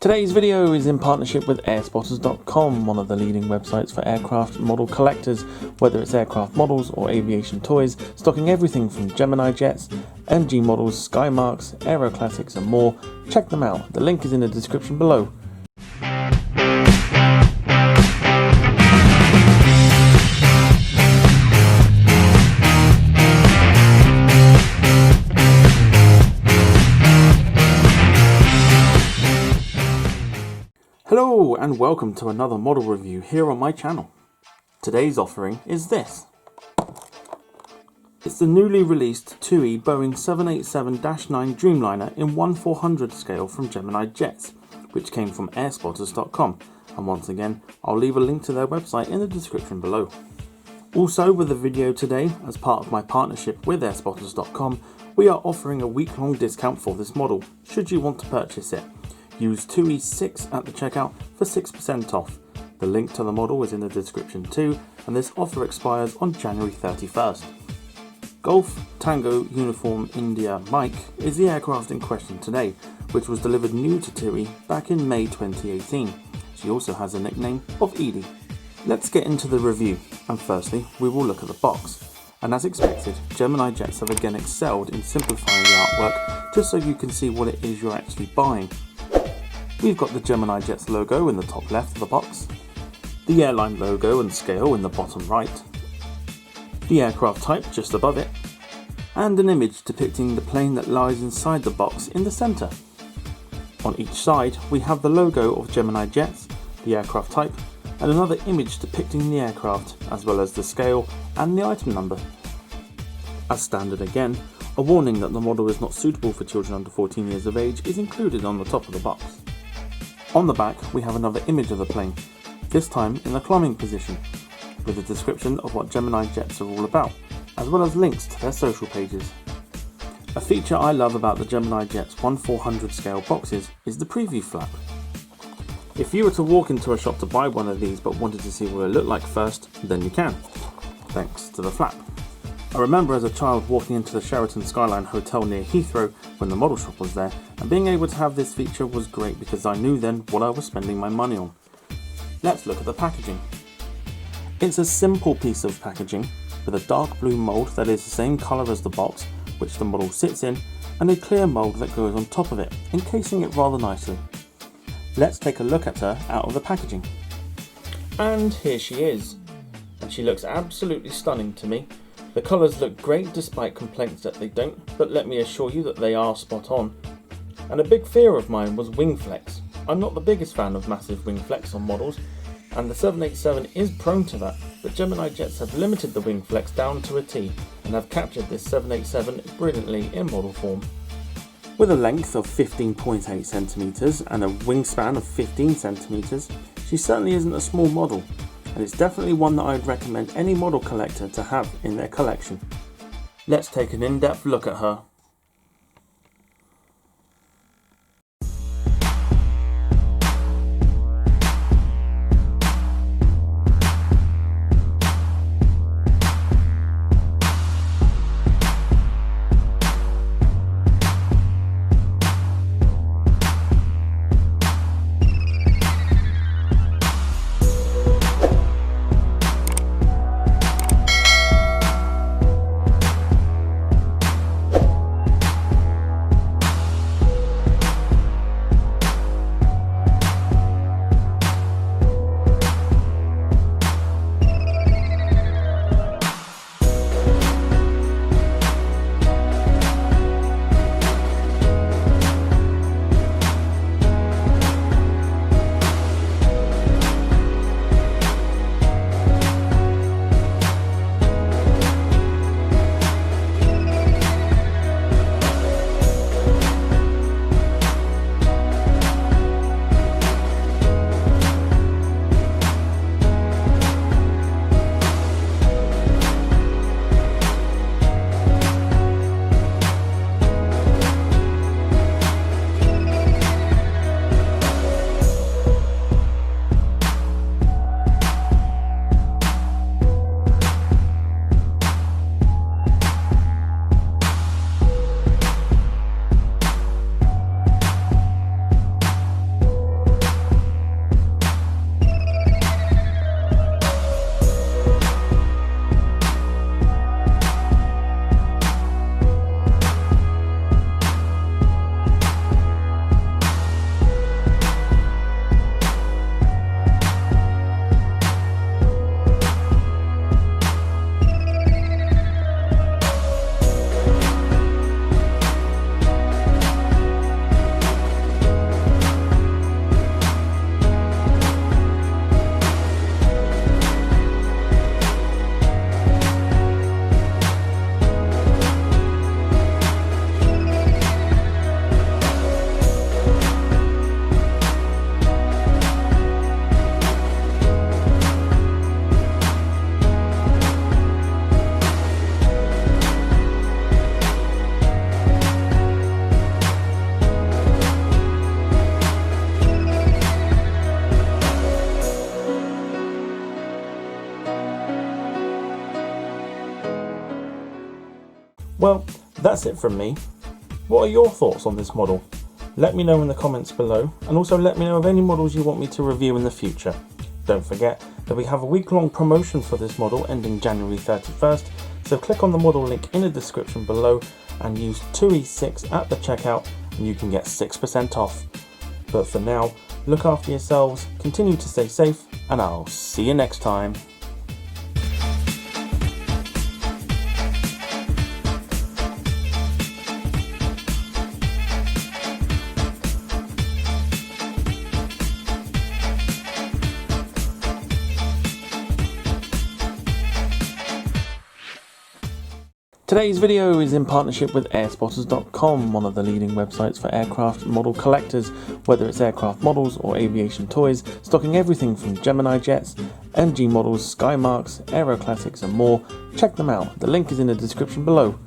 Today's video is in partnership with airspotters.com, one of the leading websites for aircraft model collectors, whether it's aircraft models or aviation toys, stocking everything from Gemini Jets, MG models, Skymarks, Aero Classics and more. Check them out, the link is in the description below. Hello and welcome to another model review here on my channel. Today's offering is this. It's the newly released TUI Boeing 787-9 Dreamliner in 1/400 scale from Gemini Jets, which came from airspotters.com, and once again I'll leave a link to their website in the description below. Also with the video today, as part of my partnership with airspotters.com, we are offering a week-long discount for this model, should you want to purchase it. Use TUI6 at the checkout for 6% off. The link to the model is in the description too, and this offer expires on January 31st. Golf Tango Uniform India Mike is the aircraft in question today, which was delivered new to TUI back in May 2018. She also has a nickname of Edie. Let's get into the review, and firstly we will look at the box. And as expected, Gemini Jets have again excelled in simplifying the artwork just so you can see what it is you're actually buying. We've got the Gemini Jets logo in the top left of the box, the airline logo and scale in the bottom right, the aircraft type just above it, and an image depicting the plane that lies inside the box in the centre. On each side we have the logo of Gemini Jets, the aircraft type, and another image depicting the aircraft, as well as the scale and the item number. As standard again, a warning that the model is not suitable for children under 14 years of age is included on the top of the box. On the back we have another image of the plane, this time in the climbing position, with a description of what Gemini Jets are all about, as well as links to their social pages. A feature I love about the Gemini Jets 1/400 scale boxes is the preview flap. If you were to walk into a shop to buy one of these but wanted to see what it looked like first, then you can, thanks to the flap. I remember as a child walking into the Sheraton Skyline Hotel near Heathrow when the model shop was there, and being able to have this feature was great because I knew then what I was spending my money on. Let's look at the packaging. It's a simple piece of packaging with a dark blue mould that is the same colour as the box which the model sits in, and a clear mould that goes on top of it, encasing it rather nicely. Let's take a look at her out of the packaging. And here she is, and she looks absolutely stunning to me. The colours look great despite complaints that they don't, but let me assure you that they are spot on. And a big fear of mine was wing flex. I'm not the biggest fan of massive wing flex on models, and the 787 is prone to that, but Gemini Jets have limited the wing flex down to a T and have captured this 787 brilliantly in model form. With a length of 15.8 cm and a wingspan of 15 cm, she certainly isn't a small model, and it's definitely one that I'd recommend any model collector to have in their collection. Let's take an in-depth look at her. Well, that's it from me. What are your thoughts on this model? Let me know in the comments below, and also let me know of any models you want me to review in the future. Don't forget that we have a week-long promotion for this model ending January 31st, so click on the model link in the description below and use TUI6 at the checkout and you can get 6% off. But for now, look after yourselves, continue to stay safe, and I'll see you next time. Today's video is in partnership with airspotters.com, one of the leading websites for aircraft model collectors, whether it's aircraft models or aviation toys, stocking everything from Gemini Jets, MG models, Skymarks, Aero Classics and more. Check them out, the link is in the description below.